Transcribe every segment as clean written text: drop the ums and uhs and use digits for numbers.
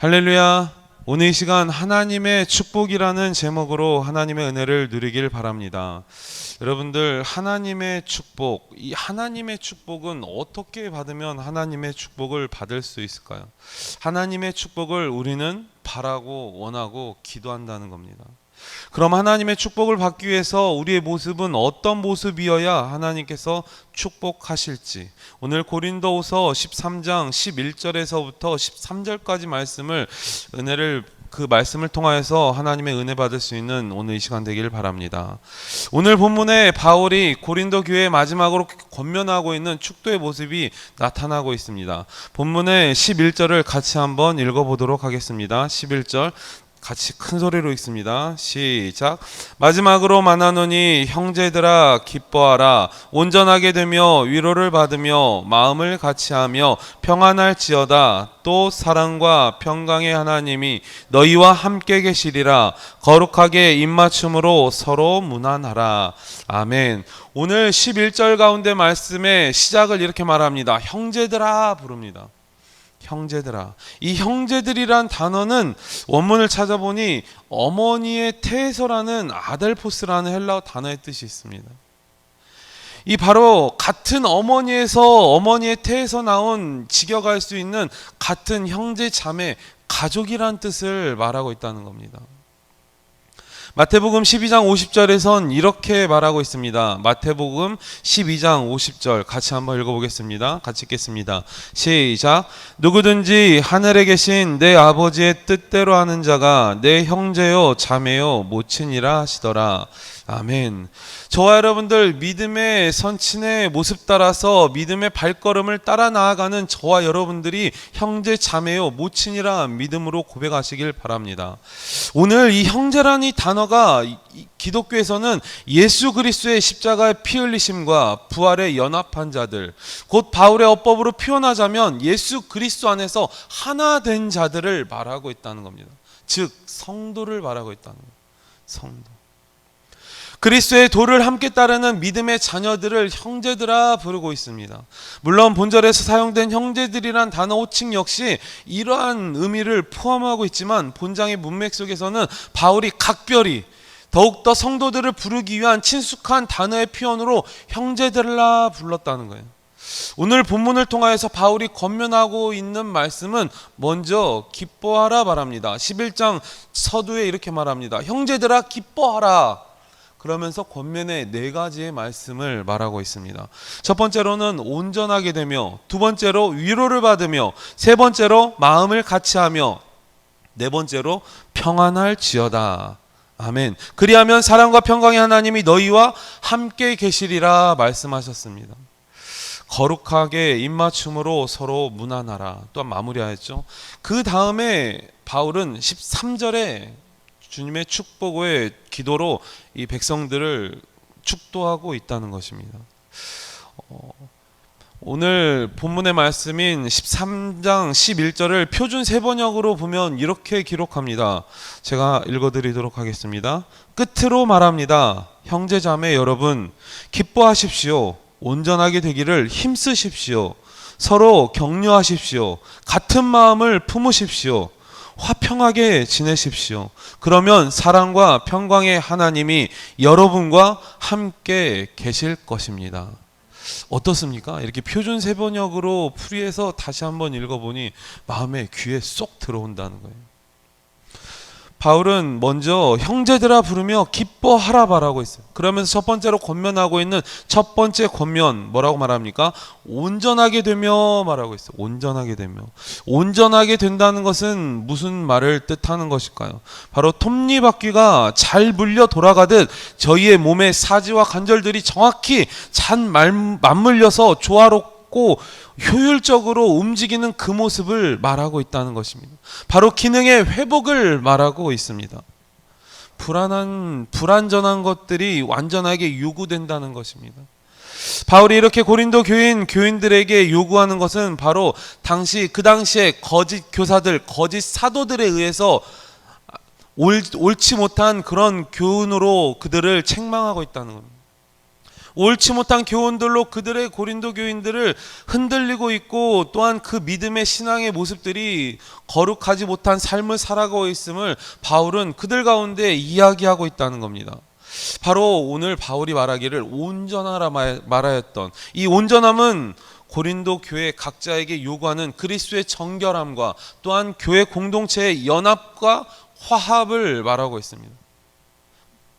할렐루야. 오늘 이 시간 하나님의 축복이라는 제목으로 하나님의 은혜를 누리길 바랍니다. 여러분들, 하나님의 축복, 이 하나님의 축복은 어떻게 받으면 하나님의 축복을 받을 수 있을까요? 하나님의 축복을 우리는 바라고 원하고 기도한다는 겁니다. 그럼 하나님의 축복을 받기 위해서 우리의 모습은 어떤 모습이어야 하나님께서 축복하실지, 오늘 고린도후서 13장 11절에서부터 13절까지 말씀을 그 말씀을 통하여서 하나님의 은혜 받을 수 있는 오늘 이 시간 되기를 바랍니다. 오늘 본문에 바울이 고린도 교회에 마지막으로 권면하고 있는 축도의 모습이 나타나고 있습니다. 본문의 11절을 같이 한번 읽어보도록 하겠습니다. 11절 같이 큰 소리로 읽습니다. 시작. 마지막으로 만나노니 형제들아 기뻐하라. 온전하게 되며 위로를 받으며 마음을 같이하며 평안할지어다. 또 사랑과 평강의 하나님이 너희와 함께 계시리라. 거룩하게 입맞춤으로 서로 문안하라. 아멘. 오늘 11절 가운데 말씀의 시작을 이렇게 말합니다. 형제들아 부릅니다. 형제들아. 이 형제들이란 단어는 원문을 찾아보니 어머니의 태에서라는 아델포스라는 헬라어 단어의 뜻이 있습니다. 이 바로 같은 어머니의 태에서 나온 직역할 수 있는 같은 형제 자매 가족이란 뜻을 말하고 있다는 겁니다. 마태복음 12장 50절에선 이렇게 말하고 있습니다. 마태복음 12장 50절 같이 한번 읽어보겠습니다. 같이 읽겠습니다. 시작. 누구든지 하늘에 계신 내 아버지의 뜻대로 하는 자가 내 형제요 자매요 모친이라 하시더라. 아멘. 저와 여러분들, 믿음의 선친의 모습 따라서 믿음의 발걸음을 따라 나아가는 저와 여러분들이 형제 자매요 모친이라 믿음으로 고백하시길 바랍니다. 오늘 이 형제라는 이 단어가 기독교에서는 예수 그리스도의 십자가의 피 흘리심과 부활에 연합한 자들, 곧 바울의 어법으로 표현하자면 예수 그리스도 안에서 하나 된 자들을 말하고 있다는 겁니다. 즉 성도를 말하고 있다는 겁니다. 성도. 그리스도의 도를 함께 따르는 믿음의 자녀들을 형제들아 부르고 있습니다. 물론 본절에서 사용된 형제들이란 단어 호칭 역시 이러한 의미를 포함하고 있지만 본장의 문맥 속에서는 바울이 각별히 더욱더 성도들을 부르기 위한 친숙한 단어의 표현으로 형제들아 불렀다는 거예요. 오늘 본문을 통하여서 바울이 권면하고 있는 말씀은 먼저 기뻐하라 말합니다. 11장 서두에 이렇게 말합니다. 형제들아 기뻐하라. 그러면서 권면의 네 가지의 말씀을 말하고 있습니다. 첫 번째로는 온전하게 되며, 두 번째로 위로를 받으며, 세 번째로 마음을 같이하며, 네 번째로 평안할지어다. 아멘. 그리하면 사랑과 평강의 하나님이 너희와 함께 계시리라 말씀하셨습니다. 거룩하게 입맞춤으로 서로 문안하라. 또한 마무리하였죠. 그 다음에 바울은 13절에 주님의 축복의 기도로 이 백성들을 축도하고 있다는 것입니다. 오늘 본문의 말씀인 13장 11절을 표준 세번역으로 보면 이렇게 기록합니다. 제가 읽어드리도록 하겠습니다. 끝으로 말합니다. 형제자매 여러분, 기뻐하십시오. 온전하게 되기를 힘쓰십시오. 서로 격려하십시오. 같은 마음을 품으십시오. 화평하게 지내십시오. 그러면 사랑과 평강의 하나님이 여러분과 함께 계실 것입니다. 어떻습니까? 이렇게 표준 세번역으로 풀이해서 다시 한번 읽어보니 마음에 귀에 쏙 들어온다는 거예요. 바울은 먼저 형제들아 부르며 기뻐하라 말하고 있어요. 그러면서 첫 번째로 권면하고 있는 첫 번째 권면 뭐라고 말합니까? 온전하게 되며 말하고 있어요. 온전하게 되며. 온전하게 된다는 것은 무슨 말을 뜻하는 것일까요? 바로 톱니바퀴가 잘 물려 돌아가듯 저희의 몸의 사지와 관절들이 정확히 잘 맞물려서 조화롭고 효율적으로 움직이는 그 모습을 말하고 있다는 것입니다. 바로 기능의 회복을 말하고 있습니다. 불완전한 것들이 완전하게 요구된다는 것입니다. 바울이 이렇게 고린도 교인들에게 요구하는 것은 바로 그 당시에 거짓 교사들, 거짓 사도들에 의해서 옳지 못한 그런 교훈으로 그들을 책망하고 있다는 겁니다. 옳지 못한 교훈들로 그들의 고린도 교인들을 흔들리고 있고, 또한 그 믿음의 신앙의 모습들이 거룩하지 못한 삶을 살아가고 있음을 바울은 그들 가운데 이야기하고 있다는 겁니다. 바로 오늘 바울이 말하기를 온전하라 말하였던 이 온전함은 고린도 교회 각자에게 요구하는 그리스도의 정결함과 또한 교회 공동체의 연합과 화합을 말하고 있습니다.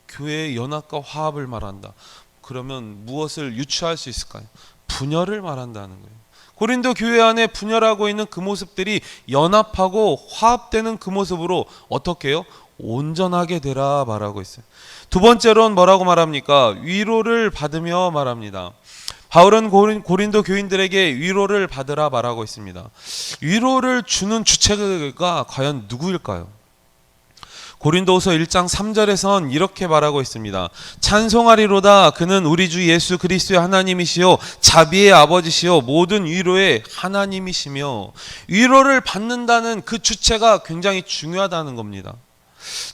교회의 연합과 화합을 말한다. 그러면 무엇을 유추할 수 있을까요? 분열을 말한다는 거예요. 고린도 교회 안에 분열하고 있는 그 모습들이 연합하고 화합되는 그 모습으로 어떻게 해요? 온전하게 되라 말하고 있어요. 두 번째로는 뭐라고 말합니까? 위로를 받으며 말합니다. 바울은 고린도 교인들에게 위로를 받으라 말하고 있습니다. 위로를 주는 주체가 과연 누구일까요? 고린도후서 1장 3절에선 이렇게 말하고 있습니다. 찬송하리로다 그는 우리 주 예수 그리스도의 하나님이시요 자비의 아버지시요 모든 위로의 하나님이시며, 위로를 받는다는 그 주체가 굉장히 중요하다는 겁니다.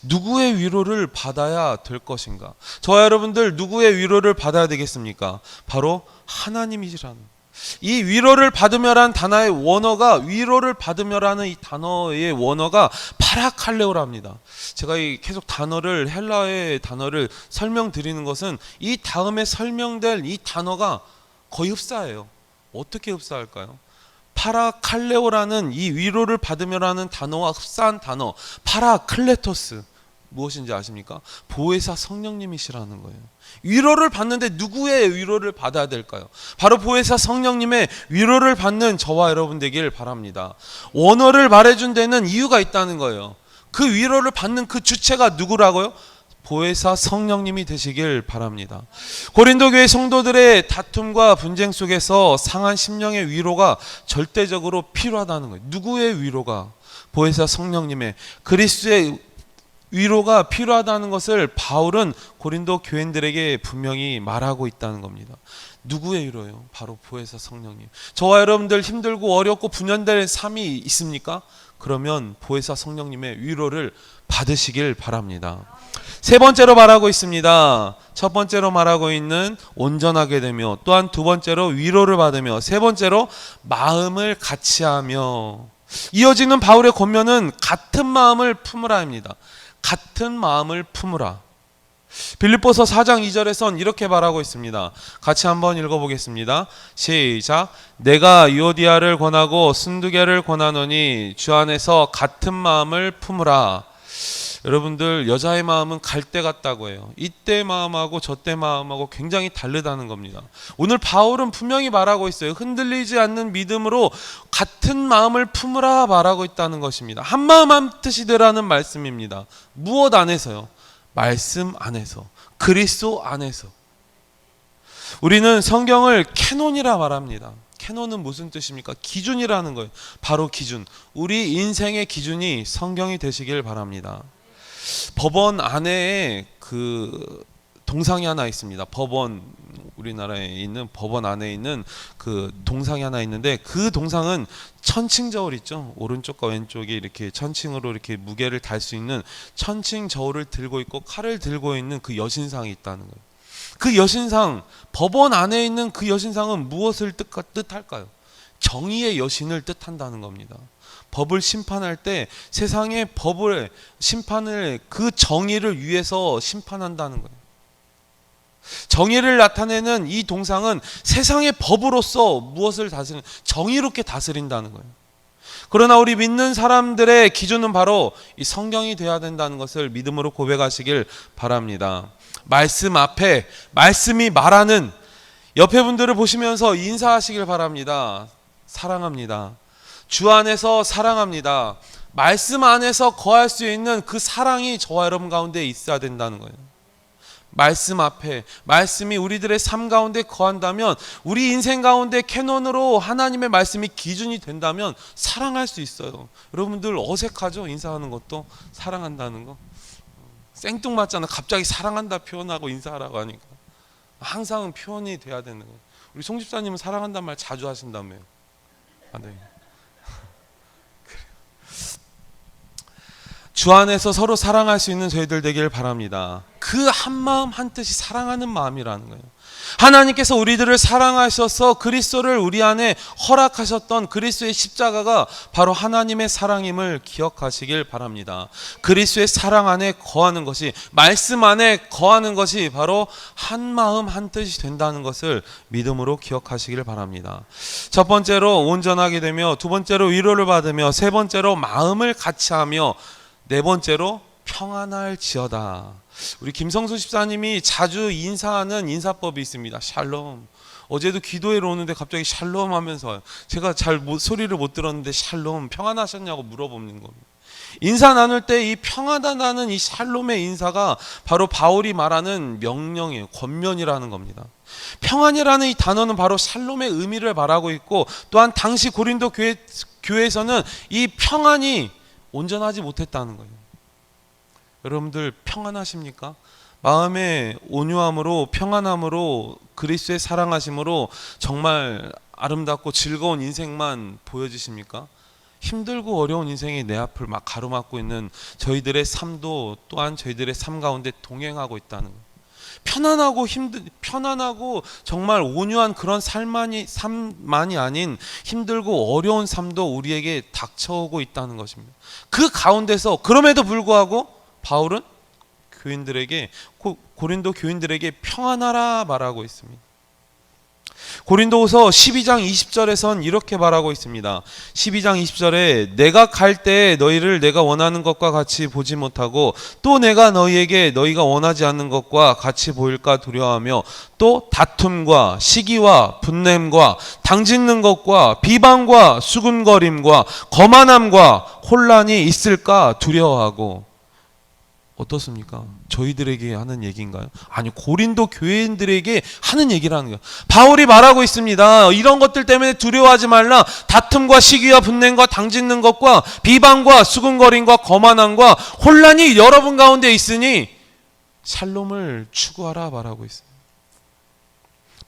누구의 위로를 받아야 될 것인가? 저와 여러분들 누구의 위로를 받아야 되겠습니까? 바로 하나님이시라는, 이 위로를 받으며라는 단어의 원어가, 위로를 받으며라는 이 단어의 원어가 파라칼레오랍니다. 제가 계속 단어를, 헬라어의 단어를 설명드리는 것은 이 다음에 설명될 이 단어가 거의 흡사해요. 어떻게 흡사할까요? 파라칼레오라는 이 위로를 받으며라는 단어와 흡사한 단어 파라클레토스, 무엇인지 아십니까? 보혜사 성령님이시라는 거예요. 위로를 받는데 누구의 위로를 받아야 될까요? 바로 보혜사 성령님의 위로를 받는 저와 여러분 되길 바랍니다. 원어를 말해준 데는 이유가 있다는 거예요. 그 위로를 받는 그 주체가 누구라고요? 보혜사 성령님이 되시길 바랍니다. 고린도 교회 성도들의 다툼과 분쟁 속에서 상한 심령의 위로가 절대적으로 필요하다는 거예요. 누구의 위로가? 보혜사 성령님의, 그리스도의 위로가 필요하다는 것을 바울은 고린도 교인들에게 분명히 말하고 있다는 겁니다. 누구의 위로예요? 바로 보혜사 성령님. 저와 여러분들 힘들고 어렵고 분연된 삶이 있습니까? 그러면 보혜사 성령님의 위로를 받으시길 바랍니다. 세 번째로 말하고 있습니다. 첫 번째로 말하고 있는 온전하게 되며, 또한 두 번째로 위로를 받으며, 세 번째로 마음을 같이하며. 이어지는 바울의 권면은 같은 마음을 품으라입니다. 같은 마음을 품으라. 빌립보서 4장 2절에선 이렇게 말하고 있습니다. 같이 한번 읽어보겠습니다. 시작. 내가 유오디아를 권하고 순두계를 권하노니 주 안에서 같은 마음을 품으라. 여러분들, 여자의 마음은 갈대 같다고 해요. 이때 마음하고 저때 마음하고 굉장히 다르다는 겁니다. 오늘 바울은 분명히 말하고 있어요. 흔들리지 않는 믿음으로 같은 마음을 품으라 말하고 있다는 것입니다. 한 마음 한 뜻이 되라는 말씀입니다. 무엇 안에서요? 말씀 안에서, 그리스도 안에서. 우리는 성경을 캐논이라 말합니다. 캐논은 무슨 뜻입니까? 기준이라는 거예요. 바로 기준. 우리 인생의 기준이 성경이 되시길 바랍니다. 법원 안에 그 동상이 하나 있습니다. 법원, 우리나라에 있는 법원 안에 있는 그 동상이 하나 있는데, 그 동상은 천칭 저울 있죠. 오른쪽과 왼쪽에 이렇게 천칭으로 이렇게 무게를 달 수 있는 천칭 저울을 들고 있고 칼을 들고 있는 그 여신상이 있다는 거예요. 그 여신상, 법원 안에 있는 그 여신상은 무엇을 뜻할까요? 정의의 여신을 뜻한다는 겁니다. 법을 심판할 때 세상의 법을, 심판을, 그 정의를 위해서 심판한다는 거예요. 정의를 나타내는 이 동상은 세상의 법으로서 무엇을 다스리는, 정의롭게 다스린다는 거예요. 그러나 우리 믿는 사람들의 기준은 바로 이 성경이 되어야 된다는 것을 믿음으로 고백하시길 바랍니다. 말씀 앞에, 말씀이 말하는, 옆에 분들을 보시면서 인사하시길 바랍니다. 사랑합니다. 주 안에서 사랑합니다. 말씀 안에서 거할 수 있는 그 사랑이 저와 여러분 가운데 있어야 된다는 거예요. 말씀 앞에, 말씀이 우리들의 삶 가운데 거한다면, 우리 인생 가운데 캐논으로 하나님의 말씀이 기준이 된다면 사랑할 수 있어요. 여러분들 어색하죠? 인사하는 것도, 사랑한다는 거 생뚱맞잖아. 갑자기 사랑한다 표현하고 인사하라고 하니까. 항상 표현이 돼야 되는 거예요. 우리 송 집사님은 사랑한다는 말 자주 하신다며요. 아, 네. 주 안에서 서로 사랑할 수 있는 저희들 되길 바랍니다. 그 한 마음 한 뜻이 사랑하는 마음이라는 거예요. 하나님께서 우리들을 사랑하셔서 그리스도를 우리 안에 허락하셨던 그리스도의 십자가가 바로 하나님의 사랑임을 기억하시길 바랍니다. 그리스도의 사랑 안에 거하는 것이, 말씀 안에 거하는 것이 바로 한 마음 한 뜻이 된다는 것을 믿음으로 기억하시길 바랍니다. 첫 번째로 온전하게 되며, 두 번째로 위로를 받으며, 세 번째로 마음을 같이하며, 네 번째로 평안할지어다. 우리 김성수 집사님이 자주 인사하는 인사법이 있습니다. 샬롬. 어제도 기도회로 오는데 갑자기 샬롬 하면서, 제가 소리를 못 들었는데 샬롬, 평안하셨냐고 물어보는 겁니다. 인사 나눌 때 이 평안하다는 이 샬롬의 인사가 바로 바울이 말하는 명령이에요. 권면이라는 겁니다. 평안이라는 이 단어는 바로 샬롬의 의미를 말하고 있고, 또한 당시 고린도 교회에서는 이 평안이 온전하지 못했다는 거예요. 여러분들 평안하십니까? 마음의 온유함으로, 평안함으로, 그리스도의 사랑하심으로 정말 아름답고 즐거운 인생만 보여지십니까? 힘들고 어려운 인생이 내 앞을 막 가로막고 있는 저희들의 삶도 또한 저희들의 삶 가운데 동행하고 있다는 거예요. 편안하고 정말 온유한 그런 삶만이 아닌 힘들고 어려운 삶도 우리에게 닥쳐오고 있다는 것입니다. 그 가운데서 그럼에도 불구하고 바울은 고린도 교인들에게 평안하라 말하고 있습니다. 고린도후서 12장 20절에선 이렇게 말하고 있습니다. 12장 20절에 내가 갈 때에 너희를 내가 원하는 것과 같이 보지 못하고, 또 내가 너희에게 너희가 원하지 않는 것과 같이 보일까 두려워하며, 또 다툼과 시기와 분냄과 당짓는 것과 비방과 수군거림과 거만함과 혼란이 있을까 두려워하고. 어떻습니까? 저희들에게 하는 얘기인가요? 아니, 고린도 교회인들에게 하는 얘기라는 거예요. 바울이 말하고 있습니다. 이런 것들 때문에 두려워하지 말라. 다툼과 시기와 분냄과 당짓는 것과 비방과 수군거림과 거만함과 혼란이 여러분 가운데 있으니 샬롬을 추구하라 말하고 있습니다.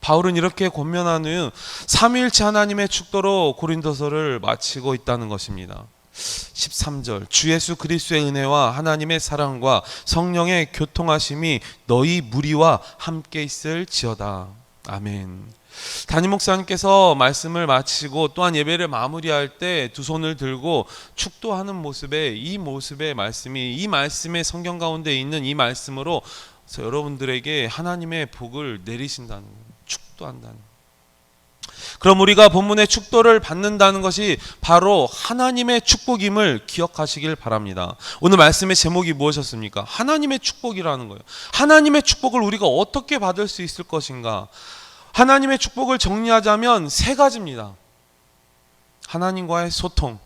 바울은 이렇게 권면한 후 삼위일체 하나님의 축도로 고린도서를 마치고 있다는 것입니다. 13절, 주 예수 그리스도의 은혜와 하나님의 사랑과 성령의 교통하심이 너희 무리와 함께 있을지어다. 아멘. 담임 목사님께서 말씀을 마치고 또한 예배를 마무리할 때 두 손을 들고 축도하는 모습에, 이 모습의 말씀이, 이 말씀의 성경 가운데 있는 이 말씀으로 여러분들에게 하나님의 복을 내리신다는 거예요. 축도한다는 거예요. 그럼 우리가 본문의 축도를 받는다는 것이 바로 하나님의 축복임을 기억하시길 바랍니다. 오늘 말씀의 제목이 무엇이었습니까? 하나님의 축복이라는 거예요. 하나님의 축복을 우리가 어떻게 받을 수 있을 것인가? 하나님의 축복을 정리하자면 세 가지입니다. 하나님과의 소통,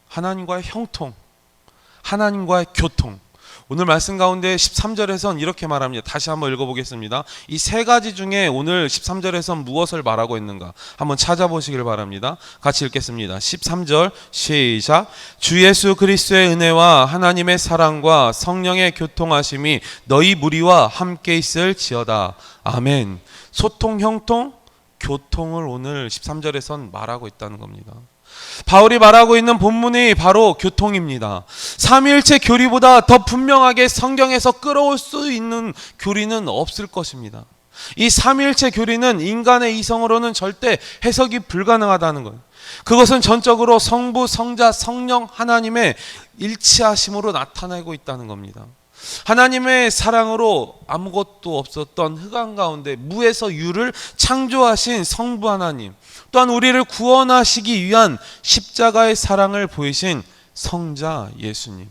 하나님과의 형통, 하나님과의 교통. 오늘 말씀 가운데 13절에선 이렇게 말합니다. 다시 한번 읽어보겠습니다. 이 세 가지 중에 오늘 13절에선 무엇을 말하고 있는가 한번 찾아보시길 바랍니다. 같이 읽겠습니다. 13절 시작. 주 예수 그리스도의 은혜와 하나님의 사랑과 성령의 교통하심이 너희 무리와 함께 있을지어다. 아멘. 소통, 형통, 교통을 오늘 13절에선 말하고 있다는 겁니다. 바울이 말하고 있는 본문이 바로 교통입니다. 삼위일체 교리보다 더 분명하게 성경에서 끌어올 수 있는 교리는 없을 것입니다. 이 삼위일체 교리는 인간의 이성으로는 절대 해석이 불가능하다는 거예요. 그것은 전적으로 성부, 성자, 성령 하나님의 일치하심으로 나타나고 있다는 겁니다. 하나님의 사랑으로 아무것도 없었던 흑암 가운데 무에서 유를 창조하신 성부 하나님, 또한 우리를 구원하시기 위한 십자가의 사랑을 보이신 성자 예수님,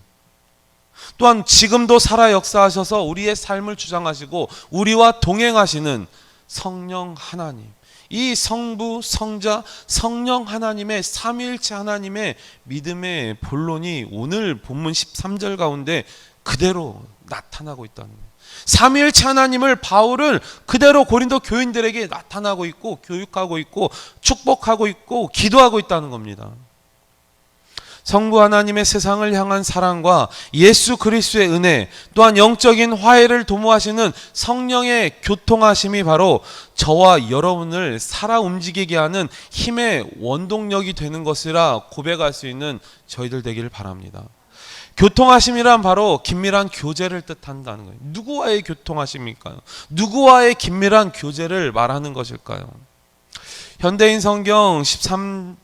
또한 지금도 살아 역사하셔서 우리의 삶을 주장하시고 우리와 동행하시는 성령 하나님, 이 성부, 성자, 성령 하나님의 삼위일체 하나님의 믿음의 본론이 오늘 본문 13절 가운데 그대로 나타나고 있다는 거예요. 삼위일체 하나님을 바울은 그대로 고린도 교인들에게 나타나고 있고 교육하고 있고 축복하고 있고 기도하고 있다는 겁니다. 성부 하나님의 세상을 향한 사랑과 예수 그리스도의 은혜, 또한 영적인 화해를 도모하시는 성령의 교통하심이 바로 저와 여러분을 살아 움직이게 하는 힘의 원동력이 되는 것이라 고백할 수 있는 저희들 되기를 바랍니다. 교통하심이란 바로 긴밀한 교제를 뜻한다는 거예요. 누구와의 교통하심일까요? 누구와의 긴밀한 교제를 말하는 것일까요? 현대인 성경 13장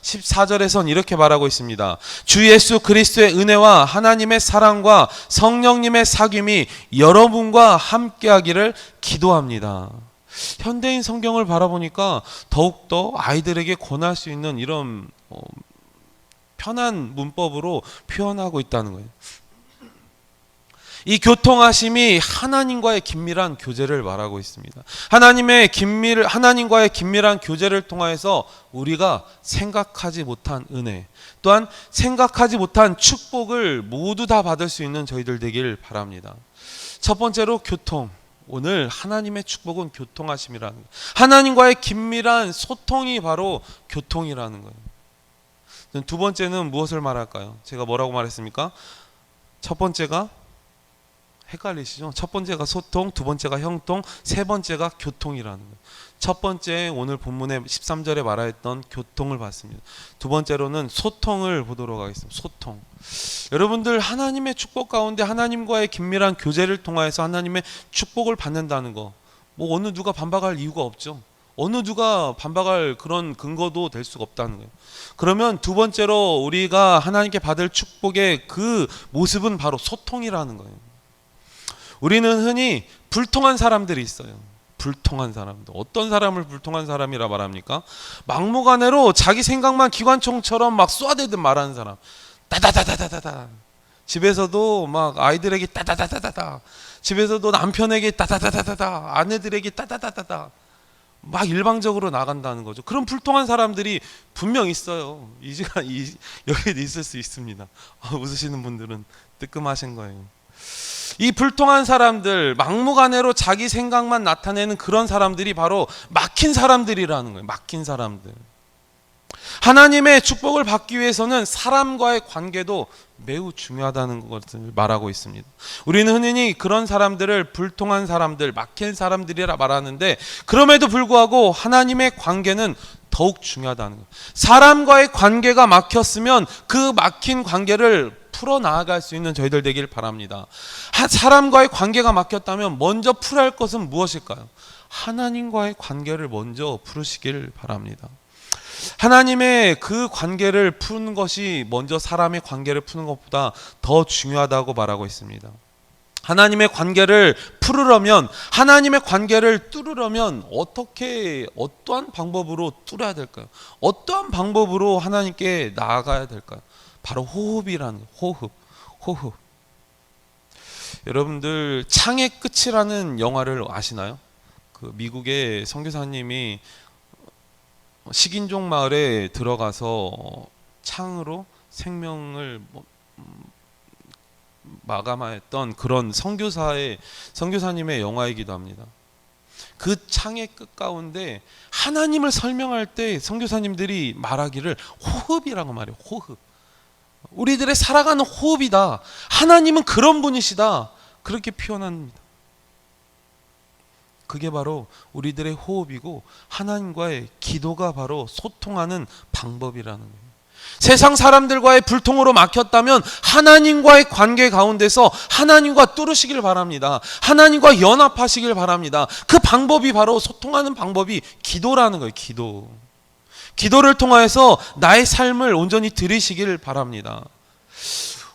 14절에선 이렇게 말하고 있습니다. 주 예수 그리스도의 은혜와 하나님의 사랑과 성령님의 사귐이 여러분과 함께하기를 기도합니다. 현대인 성경을 바라보니까 더욱더 아이들에게 권할 수 있는 이런 편한 문법으로 표현하고 있다는 거예요. 이 교통하심이 하나님과의 긴밀한 교제를 말하고 있습니다. 하나님과의 긴밀한 교제를 통하여서 우리가 생각하지 못한 은혜, 또한 생각하지 못한 축복을 모두 다 받을 수 있는 저희들 되길 바랍니다. 첫 번째로 교통. 오늘 하나님의 축복은 교통하심이라는 거예요. 하나님과의 긴밀한 소통이 바로 교통이라는 거예요. 두 번째는 무엇을 말할까요? 제가 뭐라고 말했습니까? 첫 번째가 헷갈리시죠? 첫 번째가 소통, 두 번째가 형통, 세 번째가 교통이라는 거예요. 첫 번째 오늘 본문의 13절에 말하였던 교통을 봤습니다. 두 번째로는 소통을 보도록 하겠습니다. 소통. 여러분들 하나님의 축복 가운데 하나님과의 긴밀한 교제를 통하여서 하나님의 축복을 받는다는 거, 뭐 어느 누가 반박할 이유가 없죠. 어느 누가 반박할 그런 근거도 될 수가 없다는 거예요. 그러면 두 번째로 우리가 하나님께 받을 축복의 그 모습은 바로 소통이라는 거예요. 우리는 흔히 불통한 사람들이 있어요. 불통한 사람들. 어떤 사람을 불통한 사람이라 말합니까? 막무가내로 자기 생각만 기관총처럼 막 쏘아대듯 말하는 사람. 따다다다다다다. 집에서도 막 아이들에게 따다다다다다. 집에서도 남편에게 따다다다다다. 아내들에게 따다다다다. 막 일방적으로 나간다는 거죠. 그런 불통한 사람들이 분명 있어요. 여기에 있을 수 있습니다. 웃으시는 분들은 뜨끔하신 거예요. 이 불통한 사람들, 막무가내로 자기 생각만 나타내는 그런 사람들이 바로 막힌 사람들이라는 거예요. 막힌 사람들. 하나님의 축복을 받기 위해서는 사람과의 관계도 매우 중요하다는 것을 말하고 있습니다. 우리는 흔히 그런 사람들을 불통한 사람들, 막힌 사람들이라 말하는데, 그럼에도 불구하고 하나님의 관계는 더욱 중요하다는 거예요. 사람과의 관계가 막혔으면 그 막힌 관계를 풀어나갈 수 있는 저희들 되길 바랍니다. 사람과의 관계가 막혔다면 먼저 풀어야 할 것은 무엇일까요? 하나님과의 관계를 먼저 풀으시길 바랍니다. 하나님의 그 관계를 푸는 것이 먼저 사람의 관계를 푸는 것보다 더 중요하다고 말하고 있습니다. 하나님의 관계를 풀으려면, 하나님의 관계를 뚫으려면 어떠한 방법으로 뚫어야 될까요? 어떠한 방법으로 하나님께 나아가야 될까요? 바로 호흡이라는 거예요. 호흡. 여러분들 창의 끝이라는 영화를 아시나요? 그 미국의 선교사님이 식인종 마을에 들어가서 창으로 생명을 마감하였던 그런 선교사님의 영화이기도 합니다. 그 창의 끝 가운데 하나님을 설명할 때 선교사님들이 말하기를 호흡이라고 말해요. 호흡. 우리들의 살아가는 호흡이다. 하나님은 그런 분이시다. 그렇게 표현합니다. 그게 바로 우리들의 호흡이고, 하나님과의 기도가 바로 소통하는 방법이라는 거예요. 세상 사람들과의 불통으로 막혔다면 하나님과의 관계 가운데서 하나님과 뚫으시길 바랍니다. 하나님과 연합하시길 바랍니다. 그 방법이 바로, 소통하는 방법이 기도라는 거예요. 기도를 통하여서 나의 삶을 온전히 드리시길 바랍니다.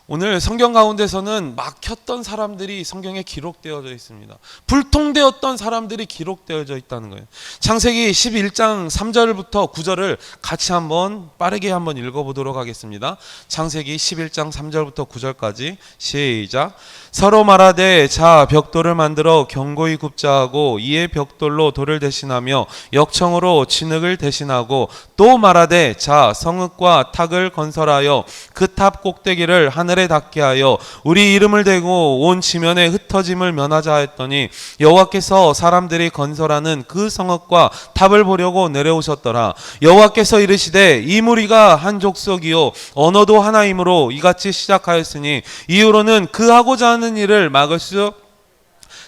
오늘 성경 가운데서는 막혔던 사람들이 성경에 기록되어져 있습니다. 불통되었던 사람들이 기록되어져 있다는 거예요. 창세기 11장 3절부터 9절을 같이 빠르게 한번 읽어보도록 하겠습니다. 창세기 11장 3절부터 9절까지 시작. 서로 말하되 자 벽돌을 만들어 견고히 굽자 하고 이에 벽돌로 돌을 대신하며 역청으로 진흙을 대신하고 또 말하되 자 성읍과 탑을 건설하여 그 탑 꼭대기를 하늘에 닿게 하여 우리 이름을 대고 온 지면에 흩어짐을 면하자 했더니 여호와께서 사람들이 건설하는 그 성읍과 탑을 보려고 내려오셨더라. 여호와께서 이르시되 이 무리가 한 족속이요 언어도 하나이므로 이같이 시작하였으니 이후로는 그 하고자 하는 일을 막을 수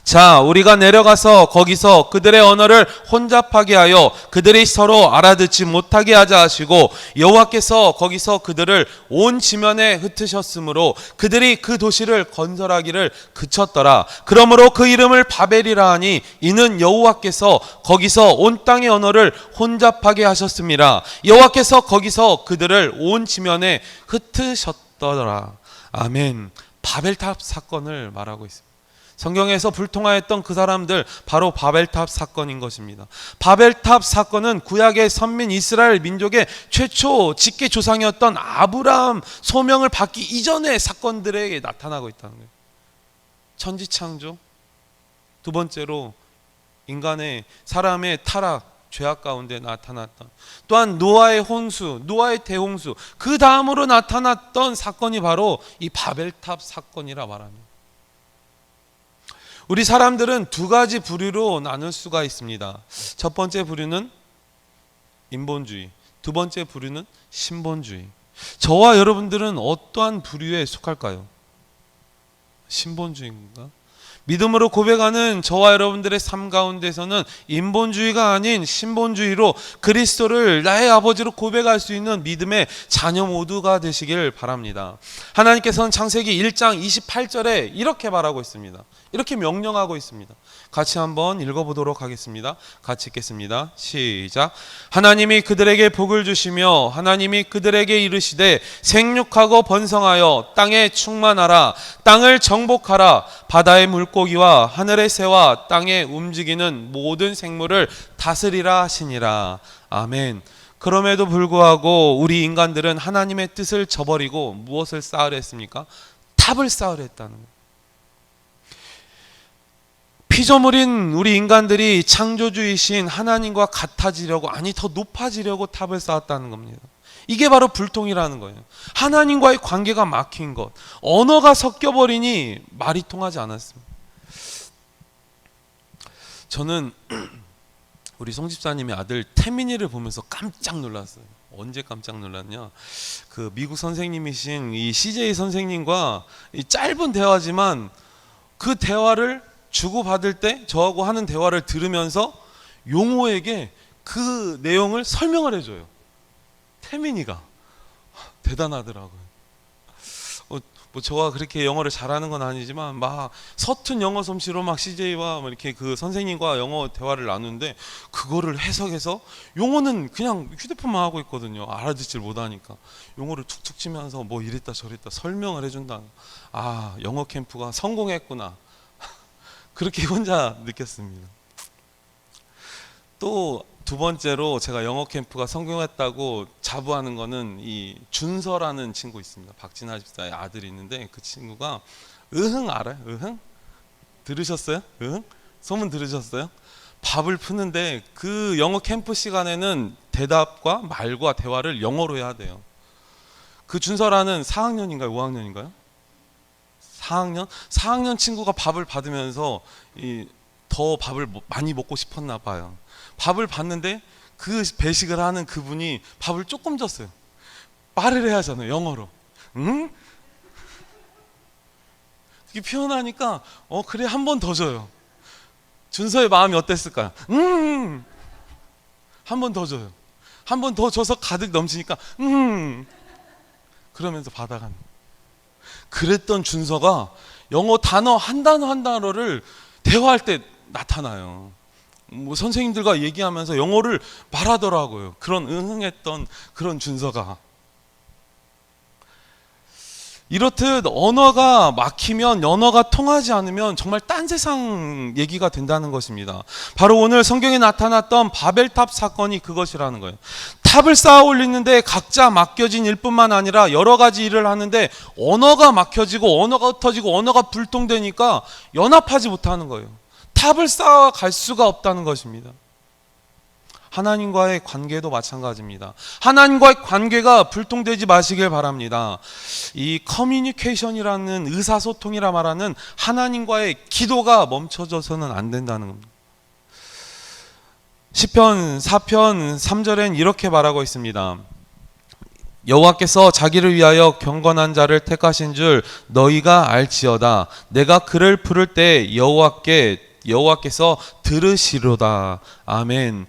자, 우리가 내려가서 거기서 그들의 언어를 혼잡하게 하여 그들이 서로 알아듣지 못하게 하자 하시고, 여호와께서 거기서 그들을 온 지면에 흩으셨으므로 그들이 그 도시를 건설하기를 그쳤더라. 그러므로 그 이름을 바벨이라 하니 이는 여호와께서 거기서 온 땅의 언어를 혼잡하게 하셨습니다. 여호와께서 거기서 그들을 온 지면에 흩으셨더라. 아멘. 바벨탑 사건을 말하고 있습니다. 성경에서 불통하였던 그 사람들, 바로 바벨탑 사건인 것입니다. 바벨탑 사건은 구약의 선민 이스라엘 민족의 최초 직계 조상이었던 아브라함 소명을 받기 이전의 사건들에게 나타나고 있다는 거예요. 천지창조, 두 번째로 인간의 사람의 타락, 죄악 가운데 나타났던, 또한 노아의 홍수, 노아의 대홍수, 그 다음으로 나타났던 사건이 바로 이 바벨탑 사건이라 말합니다. 우리 사람들은 두 가지 부류로 나눌 수가 있습니다. 첫 번째 부류는 인본주의, 두 번째 부류는 신본주의. 저와 여러분들은 어떠한 부류에 속할까요? 신본주의인가? 믿음으로 고백하는 저와 여러분들의 삶 가운데서는 인본주의가 아닌 신본주의로 그리스도를 나의 아버지로 고백할 수 있는 믿음의 자녀 모두가 되시길 바랍니다. 하나님께서는 창세기 1장 28절에 이렇게 말하고 있습니다. 이렇게 명령하고 있습니다. 같이 한번 읽어보도록 하겠습니다. 같이 읽겠습니다. 시작. 하나님이 그들에게 복을 주시며 하나님이 그들에게 이르시되 생육하고 번성하여 땅에 충만하라. 땅을 정복하라. 바다의 물고기와 하늘의 새와 땅에 움직이는 모든 생물을 다스리라 하시니라. 아멘. 그럼에도 불구하고 우리 인간들은 하나님의 뜻을 저버리고 무엇을 쌓으려 했습니까? 탑을 쌓으려 했다는 거예요. 피조물인 우리 인간들이 창조주이신 하나님과 같아지려고, 아니 더 높아지려고 탑을 쌓았다는 겁니다. 이게 바로 불통이라는 거예요. 하나님과의 관계가 막힌 것, 언어가 섞여버리니 말이 통하지 않았습니다. 저는 우리 송 집사님의 아들 태민이를 보면서 깜짝 놀랐어요. 언제 깜짝 놀랐냐? 그 미국 선생님이신 이 CJ 선생님과 이 짧은 대화지만 그 대화를 주고받을 때 저하고 하는 대화를 들으면서 용호에게 그 내용을 설명을 해줘요. 태민이가 대단하더라고요. 뭐 저가 그렇게 영어를 잘하는 건 아니지만 막 서툰 영어 솜씨로 막 CJ와 이렇게 그 선생님과 영어 대화를 나누는데 그거를 해석해서, 용어는 그냥 휴대폰만 하고 있거든요. 알아듣질 못하니까 용어를 툭툭 치면서 뭐 이랬다 저랬다 설명을 해준다. 아, 영어 캠프가 성공했구나. 그렇게 혼자 느꼈습니다. 또 두 번째로 제가 영어 캠프가 성공했다고 자부하는 거는 이 준서라는 친구 있습니다. 박진아 집사의 아들이 있는데 그 친구가 으흥 알아요? 으흥? 들으셨어요? 으흥? 소문 들으셨어요? 밥을 푸는데 그 영어 캠프 시간에는 대답과 말과 대화를 영어로 해야 돼요. 그 준서라는 4학년인가요? 5학년인가요? 4학년? 4학년 친구가 밥을 받으면서 더 밥을 많이 먹고 싶었나 봐요. 밥을 받는데 그 배식을 하는 그분이 밥을 조금 줬어요. 말을 해야 하잖아요, 영어로. 응? 이렇게 표현하니까 그래, 한 번 더 줘요. 준서의 마음이 어땠을까요? 한 번 더 줘요. 한 번 더 줘서 가득 넘치니까 그러면서 받아가는. 그랬던 준서가 영어 단어 한 단어 한 단어를 대화할 때 나타나요. 뭐 선생님들과 얘기하면서 영어를 말하더라고요. 그런 응응했던 그런 준서가. 이렇듯 언어가 막히면, 언어가 통하지 않으면 정말 딴 세상 얘기가 된다는 것입니다. 바로 오늘 성경에 나타났던 바벨탑 사건이 그것이라는 거예요. 탑을 쌓아 올리는데 각자 맡겨진 일뿐만 아니라 여러 가지 일을 하는데 언어가 막혀지고 언어가 흩어지고 언어가 불통되니까 연합하지 못하는 거예요. 탑을 쌓아 갈 수가 없다는 것입니다. 하나님과의 관계도 마찬가지입니다. 하나님과의 관계가 불통되지 마시길 바랍니다. 이 커뮤니케이션이라는, 의사소통이라 말하는 하나님과의 기도가 멈춰져서는 안 된다는 겁니다. 시편 4편 3절엔 이렇게 말하고 있습니다. 여호와께서 자기를 위하여 경건한 자를 택하신 줄 너희가 알지어다. 내가 그를 부를 때 여호와께서 들으시로다. 아멘.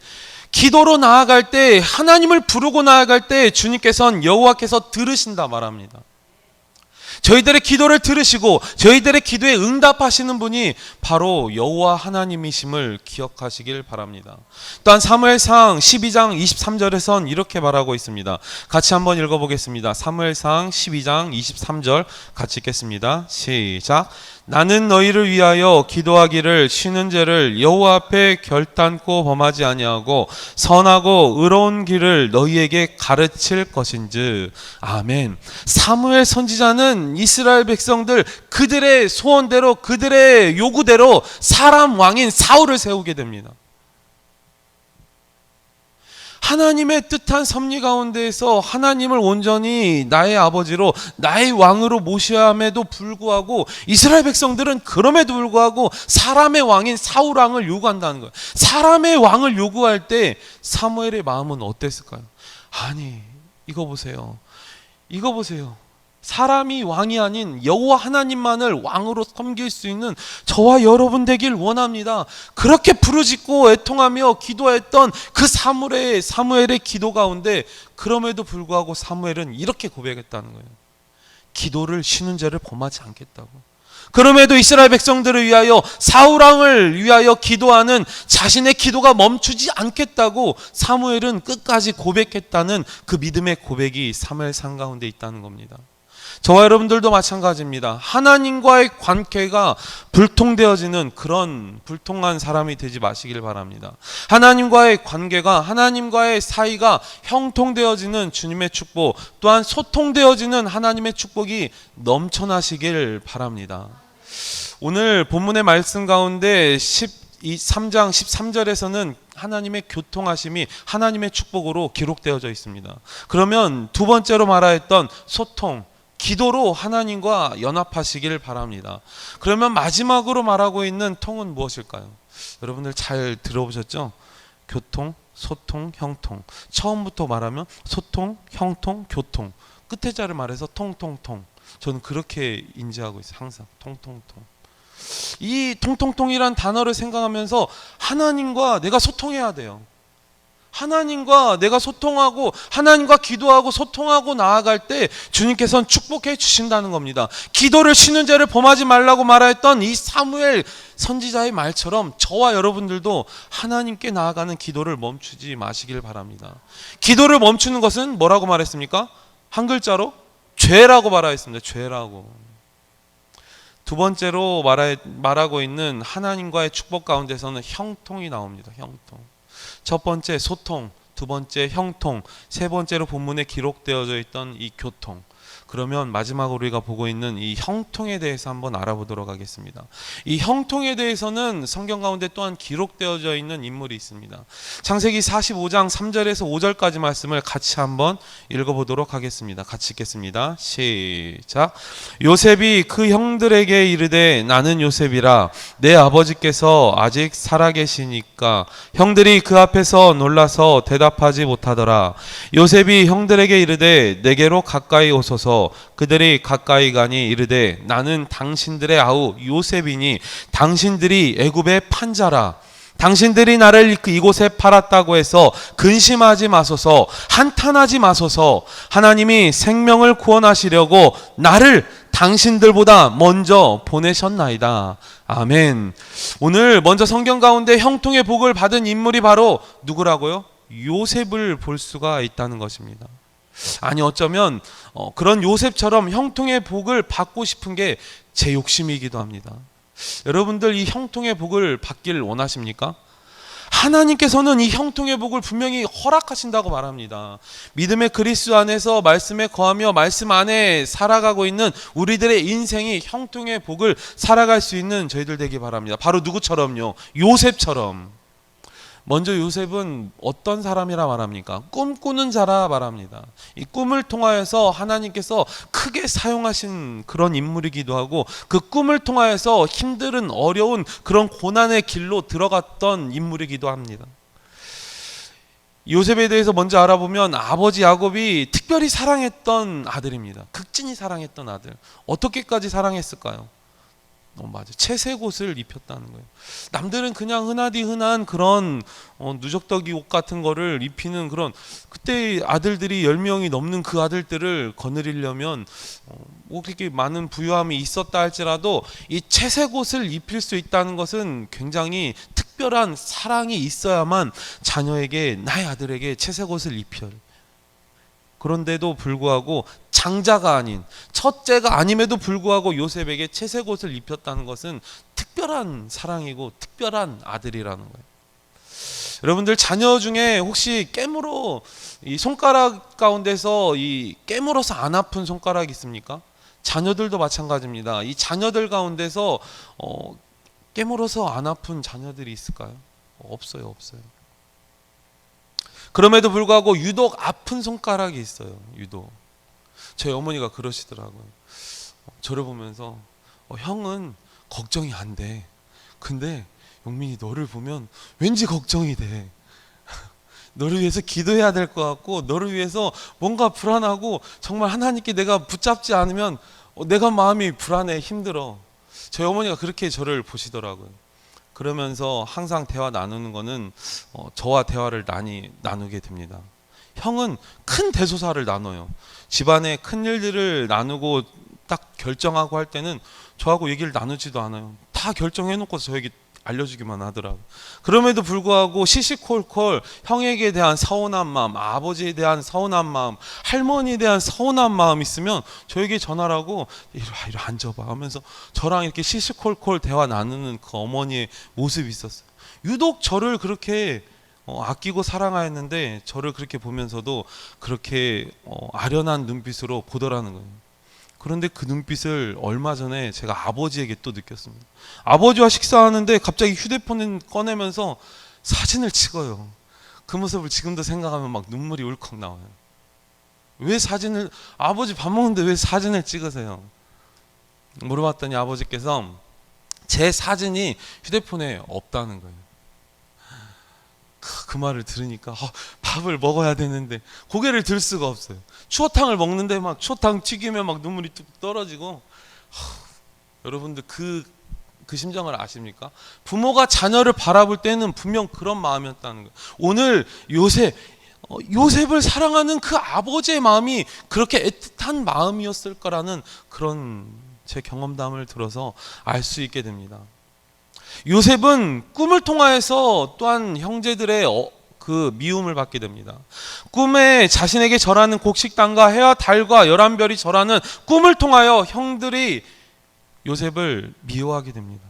기도로 나아갈 때, 하나님을 부르고 나아갈 때 주님께서는 여호와께서 들으신다 말합니다. 저희들의 기도를 들으시고 저희들의 기도에 응답하시는 분이 바로 여호와 하나님이심을 기억하시길 바랍니다. 또한 사무엘상 12장 23절에선 이렇게 말하고 있습니다. 같이 한번 읽어보겠습니다. 사무엘상 12장 23절 같이 읽겠습니다. 시작. 나는 너희를 위하여 기도하기를 쉬는 죄를 여호와 앞에 결단코 범하지 아니하고 선하고 의로운 길을 너희에게 가르칠 것인즉. 아멘. 사무엘 선지자는 이스라엘 백성들 그들의 소원대로 그들의 요구대로 사람 왕인 사울을 세우게 됩니다. 하나님의 뜻한 섭리 가운데에서 하나님을 온전히 나의 아버지로 나의 왕으로 모셔야 함에도 불구하고 이스라엘 백성들은 그럼에도 불구하고 사람의 왕인 사울 왕을 요구한다는 거예요. 사람의 왕을 요구할 때 사무엘의 마음은 어땠을까요? 아니, 이거 보세요. 사람이 왕이 아닌 여호와 하나님만을 왕으로 섬길 수 있는 저와 여러분 되길 원합니다. 그렇게 부르짖고 애통하며 기도했던 그 사무엘의 기도 가운데 그럼에도 불구하고 사무엘은 이렇게 고백했다는 거예요. 기도를 쉬는 죄를 범하지 않겠다고. 그럼에도 이스라엘 백성들을 위하여 사울 왕을 위하여 기도하는 자신의 기도가 멈추지 않겠다고 사무엘은 끝까지 고백했다는 그 믿음의 고백이 사무엘상 가운데 있다는 겁니다. 저와 여러분들도 마찬가지입니다. 하나님과의 관계가 불통되어지는 그런 불통한 사람이 되지 마시길 바랍니다. 하나님과의 관계가, 하나님과의 사이가 형통되어지는 주님의 축복, 또한 소통되어지는 하나님의 축복이 넘쳐나시길 바랍니다. 오늘 본문의 말씀 가운데 3장 13절에서는 하나님의 교통하심이 하나님의 축복으로 기록되어져 있습니다. 그러면 두 번째로 말하였던 소통, 기도로 하나님과 연합하시길 바랍니다. 그러면 마지막으로 말하고 있는 통은 무엇일까요? 여러분들 잘 들어보셨죠? 교통, 소통, 형통. 처음부터 말하면 소통, 형통, 교통. 끝에 자를 말해서 통통통. 저는 그렇게 인지하고 있어요. 항상 통통통. 이 통통통이란 단어를 생각하면서 하나님과 내가 소통해야 돼요. 하나님과 내가 소통하고 하나님과 기도하고 소통하고 나아갈 때 주님께서는 축복해 주신다는 겁니다. 기도를 쉬는 죄를 범하지 말라고 말하였던 이 사무엘 선지자의 말처럼 저와 여러분들도 하나님께 나아가는 기도를 멈추지 마시길 바랍니다. 기도를 멈추는 것은 뭐라고 말했습니까? 한 글자로 죄라고 말하였습니다. 죄라고. 두 번째로 말하고 있는 하나님과의 축복 가운데서는 형통이 나옵니다. 형통. 첫 번째 소통, 두 번째 형통, 세 번째로 본문에 기록되어져 있던 이 교통. 그러면 마지막으로 우리가 보고 있는 이 형통에 대해서 한번 알아보도록 하겠습니다. 이 형통에 대해서는 성경 가운데 또한 기록되어져 있는 인물이 있습니다. 창세기 45장 3절에서 5절까지 말씀을 같이 한번 읽어보도록 하겠습니다. 같이 읽겠습니다. 시작. 요셉이 그 형들에게 이르되 나는 요셉이라 내 아버지께서 아직 살아계시니까 형들이 그 앞에서 놀라서 대답하지 못하더라. 요셉이 형들에게 이르되 내게로 가까이 오소서. 그들이 가까이 가니 이르되 나는 당신들의 아우 요셉이니 당신들이 애굽의 판자라. 당신들이 나를 이곳에 팔았다고 해서 근심하지 마소서, 한탄하지 마소서. 하나님이 생명을 구원하시려고 나를 당신들보다 먼저 보내셨나이다. 아멘. 오늘 먼저 성경 가운데 형통의 복을 받은 인물이 바로 누구라고요? 요셉을 볼 수가 있다는 것입니다. 아니 어쩌면 그런 요셉처럼 형통의 복을 받고 싶은 게 제 욕심이기도 합니다. 여러분들 이 형통의 복을 받기를 원하십니까? 하나님께서는 이 형통의 복을 분명히 허락하신다고 말합니다. 믿음의 그리스도 안에서 말씀에 거하며 말씀 안에 살아가고 있는 우리들의 인생이 형통의 복을 살아갈 수 있는 저희들 되기 바랍니다. 바로 누구처럼요? 요셉처럼. 먼저 요셉은 어떤 사람이라 말합니까? 꿈꾸는 자라 말합니다. 이 꿈을 통하여서 하나님께서 크게 사용하신 그런 인물이기도 하고 그 꿈을 통하여서 힘든 어려운 그런 고난의 길로 들어갔던 인물이기도 합니다. 요셉에 대해서 먼저 알아보면 아버지 야곱이 특별히 사랑했던 아들입니다. 극진히 사랑했던 아들. 어떻게까지 사랑했을까요? 맞아. 채색옷을 입혔다는 거예요. 남들은 그냥 흔하디 흔한 그런 누적덕이 옷 같은 거를 입히는 그런, 그때 아들들이 10명이 넘는 그 아들들을 거느리려면 뭐 그렇게 많은 부유함이 있었다 할지라도 이 채색옷을 입힐 수 있다는 것은 굉장히 특별한 사랑이 있어야만 자녀에게, 나의 아들에게 채색옷을 입혀. 그런데도 불구하고 장자가 아닌, 첫째가 아님에도 불구하고 요셉에게 채색옷을 입혔다는 것은 특별한 사랑이고 특별한 아들이라는 거예요. 여러분들 자녀 중에 혹시 깨물어, 이 손가락 가운데서 이 깨물어서 안 아픈 손가락 있습니까? 자녀들도 마찬가지입니다. 이 자녀들 가운데서 깨물어서 안 아픈 자녀들이 있을까요? 없어요. 그럼에도 불구하고 유독 아픈 손가락이 있어요. 유독. 저희 어머니가 그러시더라고요. 저를 보면서 형은 걱정이 안 돼. 근데 용민이 너를 보면 왠지 걱정이 돼. 너를 위해서 기도해야 될 것 같고, 너를 위해서 뭔가 불안하고, 정말 하나님께 내가 붙잡지 않으면 내가 마음이 불안해, 힘들어. 저희 어머니가 그렇게 저를 보시더라고요. 그러면서 항상 대화 나누는 거는 저와 대화를 나누게 됩니다. 형은 큰 대소사를 나눠요. 집안의 큰 일들을 나누고 딱 결정하고 할 때는 저하고 얘기를 나누지도 않아요. 다 결정해놓고 저에게 알려주기만 하더라고요. 그럼에도 불구하고 시시콜콜 형에게 대한 서운한 마음, 아버지에 대한 서운한 마음, 할머니에 대한 서운한 마음 있으면 저에게 전화를 하고 이리 앉아봐 하면서 저랑 이렇게 시시콜콜 대화 나누는 그 어머니의 모습이 있었어요. 유독 저를 그렇게 아끼고 사랑하였는데 저를 그렇게 보면서도 그렇게 아련한 눈빛으로 보더라는 거예요. 그런데 그 눈빛을 얼마 전에 제가 아버지에게 또 느꼈습니다. 아버지와 식사하는데 갑자기 휴대폰을 꺼내면서 사진을 찍어요. 그 모습을 지금도 생각하면 막 눈물이 울컥 나와요. 왜 사진을, 아버지 밥 먹는데 왜 사진을 찍으세요? 물어봤더니 아버지께서 제 사진이 휴대폰에 없다는 거예요. 그 말을 들으니까 밥을 먹어야 되는데 고개를 들 수가 없어요. 추어탕을 먹는데 막 추어탕 튀기면 막 눈물이 뚝 떨어지고. 여러분들 그 심정을 아십니까? 부모가 자녀를 바라볼 때는 분명 그런 마음이었다는 거예요. 오늘 요셉을 사랑하는 그 아버지의 마음이 그렇게 애틋한 마음이었을 거라는 그런 제 경험담을 들어서 알 수 있게 됩니다. 요셉은 꿈을 통하여서 또한 형제들의 그 미움을 받게 됩니다. 꿈에 자신에게 절하는 곡식단과 해와 달과 11별이 절하는 꿈을 통하여 형들이 요셉을 미워하게 됩니다.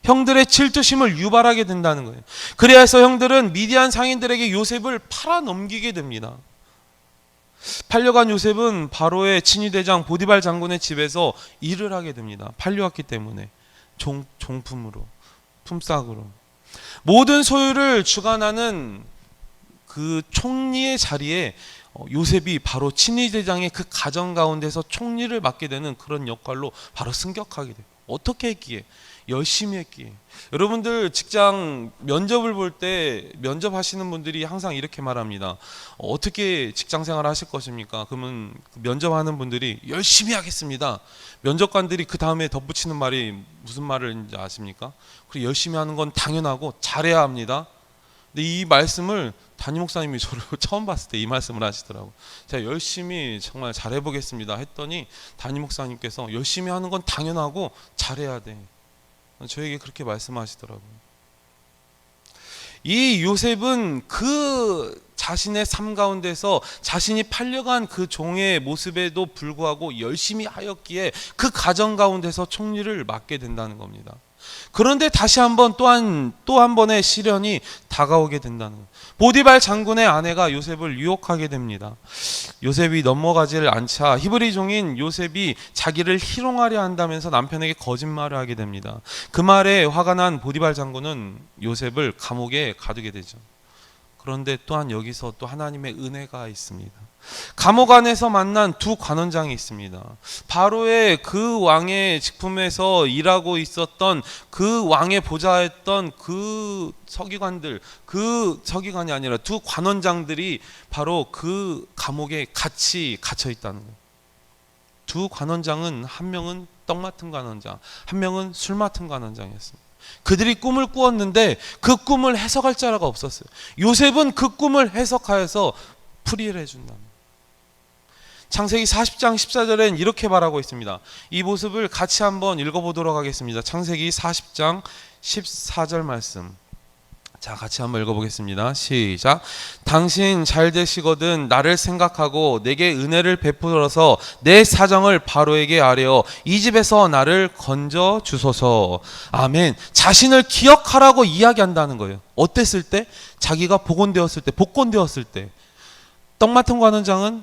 형들의 질투심을 유발하게 된다는 거예요. 그래서 형들은 미디안 상인들에게 요셉을 팔아 넘기게 됩니다. 팔려간 요셉은 바로의 친위대장 보디발 장군의 집에서 일을 하게 됩니다. 팔려왔기 때문에 종품으로, 품삯으로. 모든 소유를 주관하는 그 총리의 자리에 요셉이 바로 친위대장의 그 가정 가운데서 총리를 맡게 되는 그런 역할로 바로 승격하게 돼요. 어떻게 했기에? 열심히 했기에. 여러분들 직장 면접을 볼 때 면접하시는 분들이 항상 이렇게 말합니다. 어떻게 직장 생활을 하실 것입니까? 그러면 면접하는 분들이 열심히 하겠습니다. 면접관들이 그 다음에 덧붙이는 말이 무슨 말인지 아십니까? 그리고 열심히 하는 건 당연하고 잘해야 합니다. 근데 이 말씀을 담임 목사님이 저를 처음 봤을 때 이 말씀을 하시더라고요. 제가 열심히 정말 잘해보겠습니다 했더니 담임 목사님께서 열심히 하는 건 당연하고 잘해야 돼. 저에게 그렇게 말씀하시더라고요. 이 요셉은 그 자신의 삶 가운데서 자신이 팔려간 그 종의 모습에도 불구하고 열심히 하였기에 그 가정 가운데서 총리를 맡게 된다는 겁니다. 그런데 다시 한번 또 한 번의 시련이 다가오게 된다는 거예요. 보디발 장군의 아내가 요셉을 유혹하게 됩니다. 요셉이 넘어가지를 않자 히브리 종인 요셉이 자기를 희롱하려 한다면서 남편에게 거짓말을 하게 됩니다. 그 말에 화가 난 보디발 장군은 요셉을 감옥에 가두게 되죠. 그런데 또한 여기서 또 하나님의 은혜가 있습니다. 감옥 안에서 만난 두 관원장이 있습니다. 바로의 그 왕의 직품에서 일하고 있었던 그 왕의 보좌했던 그 서기관이 아니라 두 관원장들이 바로 그 감옥에 같이 갇혀 있다는 거예요. 두 관원장은 한 명은 떡 맡은 관원장, 한 명은 술 맡은 관원장이었습니다. 그들이 꿈을 꾸었는데 그 꿈을 해석할 자가 없었어요. 요셉은 그 꿈을 해석하여서 풀이를 해준다. 창세기 40장 14절엔 이렇게 말하고 있습니다. 이 모습을 같이 한번 읽어보도록 하겠습니다. 창세기 40장 14절 말씀. 자, 같이 한번 읽어보겠습니다. 시작. 당신 잘 되시거든 나를 생각하고 내게 은혜를 베풀어서 내 사정을 바로에게 아뢰어 이 집에서 나를 건져 주소서. 아멘. 자신을 기억하라고 이야기한다는 거예요. 어땠을 때? 자기가 복원되었을 때. 떡 맡은 관원장은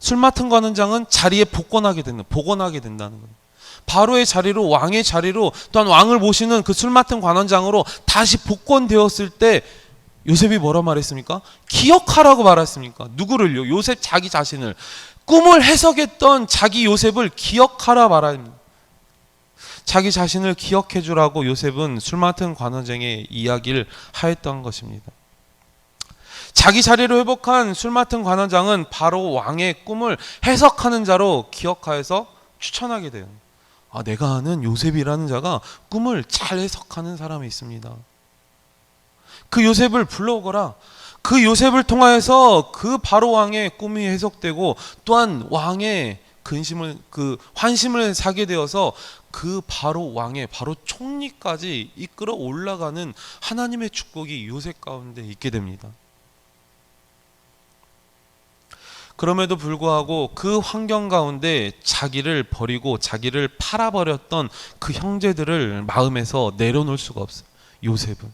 술 맡은 관원장은 자리에 복원하게 된다는 거예요. 바로의 자리로, 왕의 자리로, 또한 왕을 모시는 그 술 맡은 관원장으로 다시 복권되었을 때 요셉이 뭐라 말했습니까? 기억하라고 말했습니까? 누구를요? 요셉 자기 자신을. 꿈을 해석했던 자기 요셉을 기억하라 말합니다. 자기 자신을 기억해 주라고 요셉은 술 맡은 관원장의 이야기를 하였던 것입니다. 자기 자리로 회복한 술 맡은 관원장은 바로 왕의 꿈을 해석하는 자로 기억하여서 추천하게 돼요. 아, 내가 아는 요셉이라는 자가 꿈을 잘 해석하는 사람이 있습니다. 그 요셉을 불러오거라. 그 요셉을 통하여서 그 바로 왕의 꿈이 해석되고 또한 왕의 환심을 사게 되어서 그 바로 왕의 바로 총리까지 이끌어 올라가는 하나님의 축복이 요셉 가운데 있게 됩니다. 그럼에도 불구하고 그 환경 가운데 자기를 버리고 자기를 팔아버렸던 그 형제들을 마음에서 내려놓을 수가 없어요. 요셉은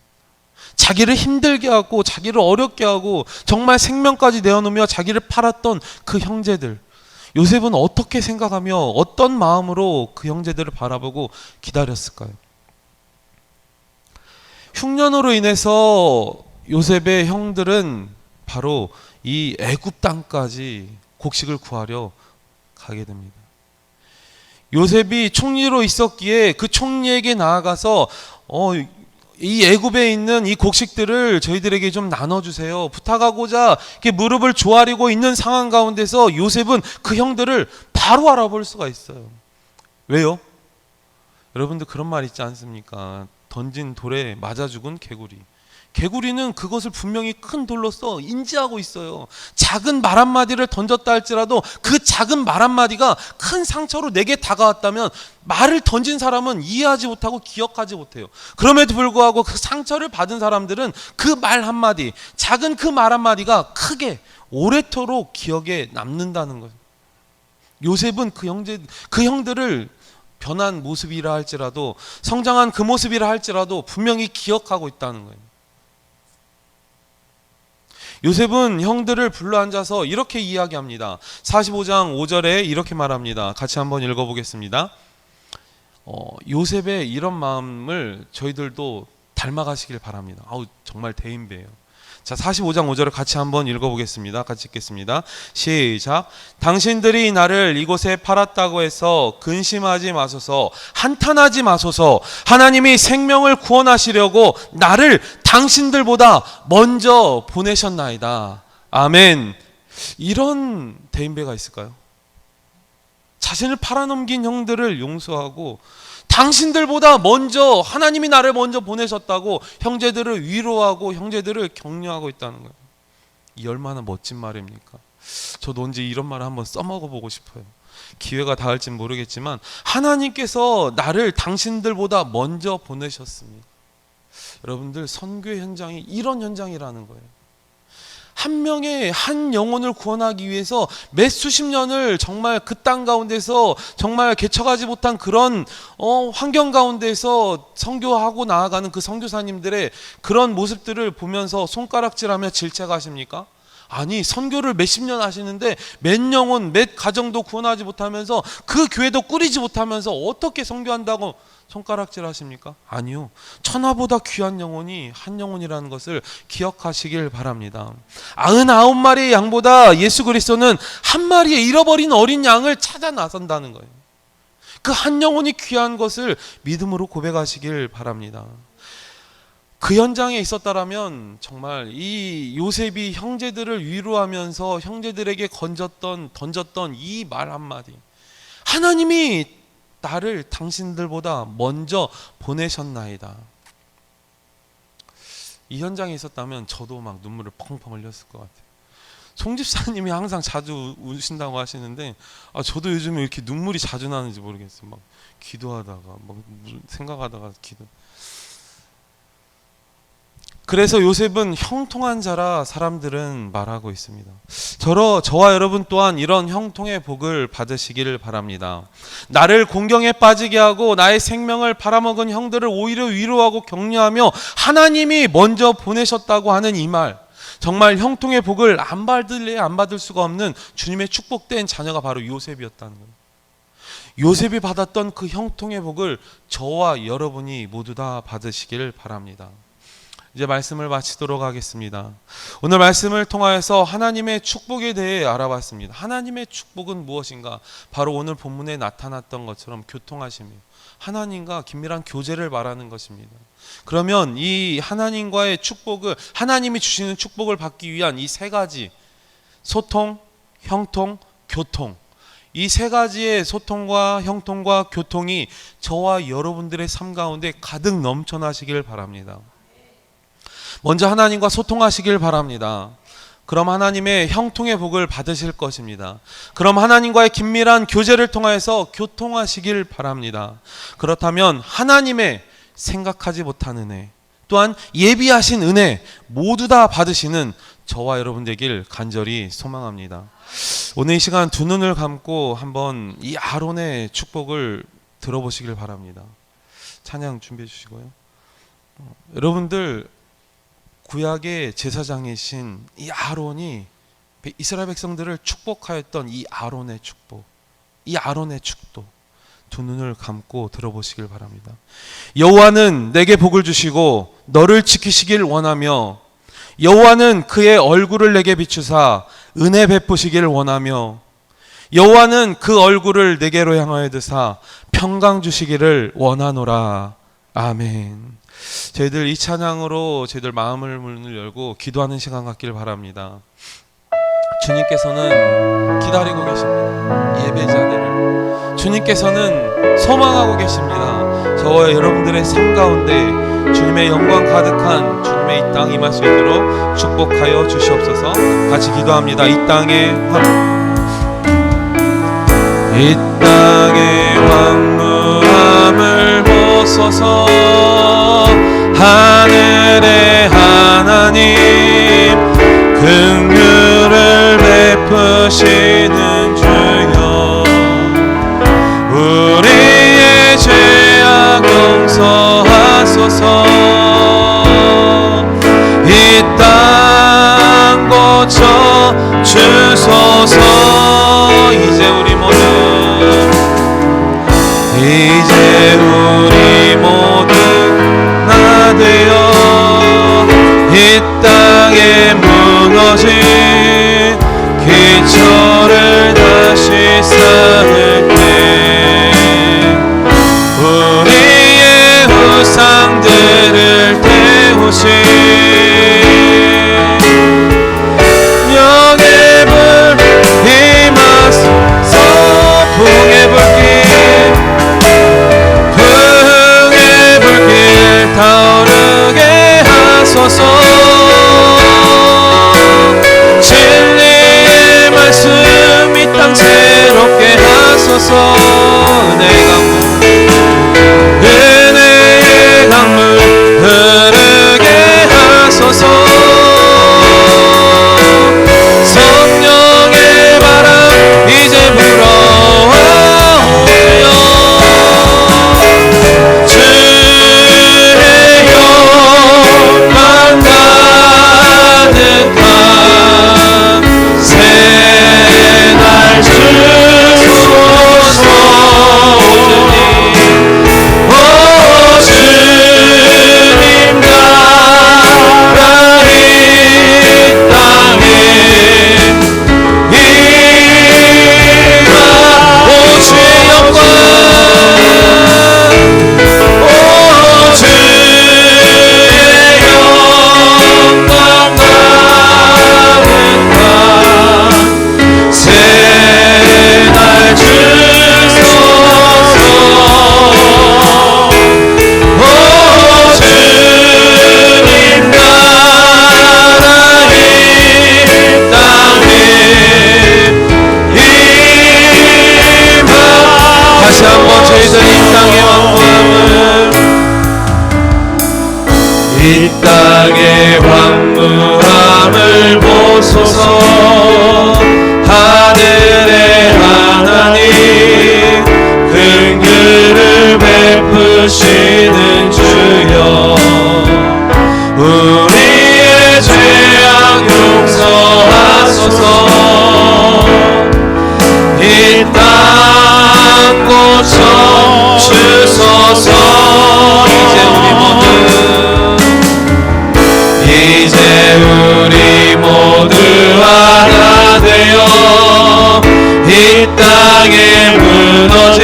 자기를 힘들게 하고 자기를 어렵게 하고 정말 생명까지 내어놓으며 자기를 팔았던 그 형제들, 요셉은 어떻게 생각하며 어떤 마음으로 그 형제들을 바라보고 기다렸을까요? 흉년으로 인해서 요셉의 형들은 바로 이 애굽 땅까지 곡식을 구하려 가게 됩니다. 요셉이 총리로 있었기에 그 총리에게 나아가서 이 애굽에 있는 이 곡식들을 저희들에게 좀 나눠주세요 부탁하고자 이렇게 무릎을 조아리고 있는 상황 가운데서 요셉은 그 형들을 바로 알아볼 수가 있어요. 왜요? 여러분들 그런 말 있지 않습니까? 던진 돌에 맞아 죽은 개구리. 개구리는 그것을 분명히 큰 돌로써 인지하고 있어요. 작은 말 한마디를 던졌다 할지라도 그 작은 말 한마디가 큰 상처로 내게 다가왔다면 말을 던진 사람은 이해하지 못하고 기억하지 못해요. 그럼에도 불구하고 그 상처를 받은 사람들은 그 말 한마디, 작은 그 말 한마디가 크게 오래도록 기억에 남는다는 거예요. 요셉은 그 형들을 변한 모습이라 할지라도 성장한 그 모습이라 할지라도 분명히 기억하고 있다는 거예요. 요셉은 형들을 불러 앉아서 이렇게 이야기합니다. 45장 5절에 이렇게 말합니다. 같이 한번 읽어보겠습니다. 요셉의 이런 마음을 저희들도 닮아가시길 바랍니다. 정말 대인배예요. 자, 45장 5절을 같이 한번 읽어보겠습니다. 같이 읽겠습니다. 시작. 당신들이 나를 이곳에 팔았다고 해서 근심하지 마소서, 한탄하지 마소서. 하나님이 생명을 구원하시려고 나를 당신들보다 먼저 보내셨나이다. 아멘. 이런 대인배가 있을까요? 자신을 팔아넘긴 형들을 용서하고 당신들보다 먼저 하나님이 나를 먼저 보내셨다고 형제들을 위로하고 형제들을 격려하고 있다는 거예요. 이 얼마나 멋진 말입니까? 저도 언제 이런 말을 한번 써먹어보고 싶어요. 기회가 닿을진 모르겠지만 하나님께서 나를 당신들보다 먼저 보내셨습니다. 여러분들 선교의 현장이 이런 현장이라는 거예요. 한 명의 한 영혼을 구원하기 위해서 몇 수십 년을 정말 그 땅 가운데서 정말 개척하지 못한 그런 환경 가운데서 선교하고 나아가는 그 선교사님들의 그런 모습들을 보면서 손가락질하며 질책하십니까? 아니, 선교를 몇십 년 하시는데 몇 영혼, 몇 가정도 구원하지 못하면서 그 교회도 꾸리지 못하면서 어떻게 선교한다고 손가락질 하십니까? 아니요. 천하보다 귀한 영혼이 한 영혼이라는 것을 기억하시길 바랍니다. 99마리의 양보다 예수 그리스도는 한 마리의 잃어버린 어린 양을 찾아 나선다는 거예요. 그 한 영혼이 귀한 것을 믿음으로 고백하시길 바랍니다. 그 현장에 있었다라면 정말 이 요셉이 형제들을 위로하면서 형제들에게 던졌던 이 말 한마디, 하나님이 나를 당신들보다 먼저 보내셨나이다. 이 현장에 있었다면 저도 막 눈물을 펑펑 흘렸을 것 같아요. 송 집사님이 항상 자주 우신다고 하시는데 저도 요즘에 이렇게 눈물이 자주 나는지 모르겠어요. 막 기도하다가 막 생각하다가 기도. 그래서 요셉은 형통한 자라 사람들은 말하고 있습니다. 저와 여러분 또한 이런 형통의 복을 받으시기를 바랍니다. 나를 공경에 빠지게 하고 나의 생명을 팔아먹은 형들을 오히려 위로하고 격려하며 하나님이 먼저 보내셨다고 하는 이 말, 정말 형통의 복을 안 받을 수가 없는 주님의 축복된 자녀가 바로 요셉이었다는 거예요. 요셉이 받았던 그 형통의 복을 저와 여러분이 모두 다 받으시기를 바랍니다. 이제 말씀을 마치도록 하겠습니다. 오늘 말씀을 통하여서 하나님의 축복에 대해 알아봤습니다. 하나님의 축복은 무엇인가? 바로 오늘 본문에 나타났던 것처럼 교통하심이에요. 하나님과 긴밀한 교제를 말하는 것입니다. 그러면 이 하나님과의 축복을, 하나님이 주시는 축복을 받기 위한 이 세 가지, 소통, 형통, 교통, 이 세 가지의 소통과 형통과 교통이 저와 여러분들의 삶 가운데 가득 넘쳐나시길 바랍니다. 먼저 하나님과 소통하시길 바랍니다. 그럼 하나님의 형통의 복을 받으실 것입니다. 그럼 하나님과의 긴밀한 교제를 통해서 교통하시길 바랍니다. 그렇다면 하나님의 생각하지 못한 은혜, 또한 예비하신 은혜 모두 다 받으시는 저와 여러분 되길 간절히 소망합니다. 오늘 이 시간 두 눈을 감고 한번 이 아론의 축복을 들어보시길 바랍니다. 찬양 준비해 주시고요. 여러분들, 구약의 제사장이신 이 아론이 이스라엘 백성들을 축복하였던 이 아론의 축복, 이 아론의 축복, 두 눈을 감고 들어보시길 바랍니다. 여호와는 내게 복을 주시고 너를 지키시길 원하며, 여호와는 그의 얼굴을 내게 비추사 은혜 베푸시길 원하며, 여호와는 그 얼굴을 내게로 향하여 드사 평강 주시기를 원하노라. 아멘. 저희들 이 찬양으로 저희들 마음을 문을 열고 기도하는 시간 갖기를 바랍니다. 주님께서는 기다리고 계십니다. 예배자들을 주님께서는 소망하고 계십니다. 저와 여러분들의 삶 가운데 주님의 영광 가득한 주님의 이 땅 임할 수 있도록 축복하여 주시옵소서. 같이 기도합니다. 이 땅의 황무함을 벗어서 하늘의 하나님 긍휼을 베푸시는 주여, 우리의 죄악 용서하소서. 이 땅 고쳐 주소서. 이제 우리 모두 나 되어 이 땅에 무너진 기초를 다시 쌓을게. 우리의 우상들을 태우신 영의 불 오시는 주여 우리의 죄악 용서하소서 이 땅 고쳐 주소서 이제 우리 모두 하나 되어 이 땅에 무너진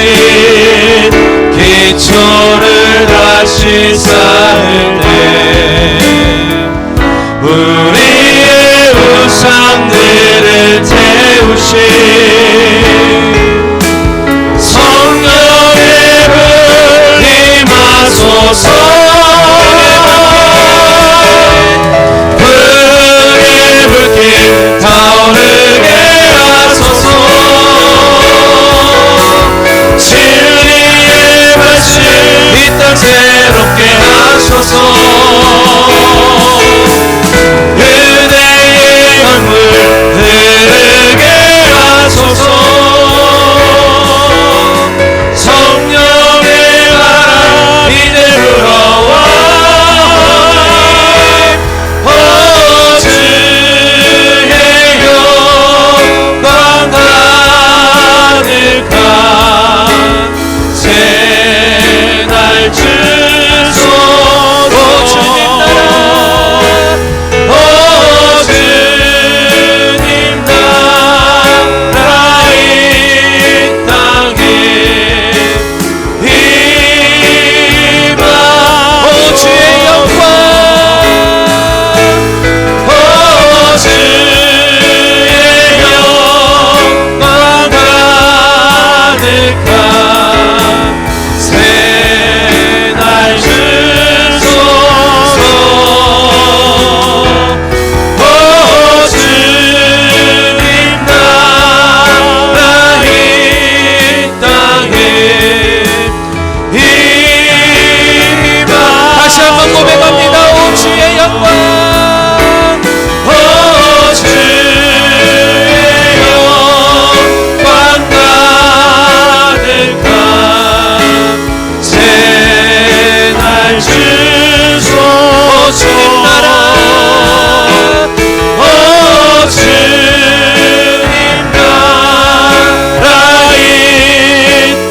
기초를 다시 쌓을 때 우리의 우상들을 태우신 성령의 불 임하소서 불의 불길 타오르게 하소서 진리의 말씀 이 땅 새롭게 하소서 은혜의 강물 흐르게 하소서 성령의 바람 이제 불어와 주의 영광 가득한 새날 주소서 주님 나라 주님 나라 이 땅에 임하 주의 영광 주의 영광 가득한 새날 주소서 주님 나라 이 땅에 임하 다시 한번 고백합니다. 오 주의 영광 주의 영광 가득한 새날 주소서 주님 나라 주님 나라 이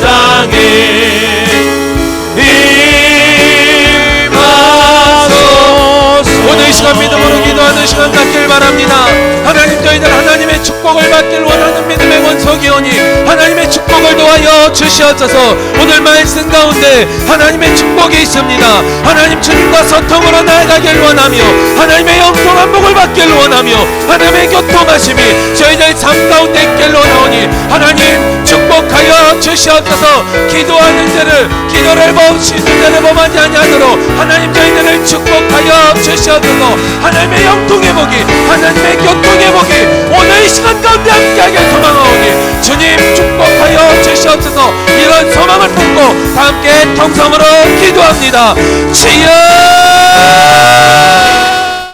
땅에 임하소서 오늘 이 시간 믿음으로 기도하는 시간 갖길 바랍니다. 하나님 저희들 하나님의 축복을 받길 원하는 믿음의 원석이오니 하나님의 축복을 도와여 주시옵소서. 오늘 말씀 가운데 하나님의 축복이 있습니다. 하나님 주님과 소통으로 나아가길 원하며 하나님의 영통한 복을 받길 원하며 하나님의 교통하심이 저희들 삶 가운데 있길 원하오니 하나님 축복하여 주시옵소서. 기도하는 자를 기도를 멈추는 자를 범하지 아니하도록 하나님 저희들을 축복하여 주시옵소서. 하나님의 영통의 복이 하나님의 교통의 복이 오늘 이 시간 가운데 함께하길 소망하오니 주님 축복하여 주시옵소서. 이런 소망을 품고 다 함께 통성으로 기도합니다. 주여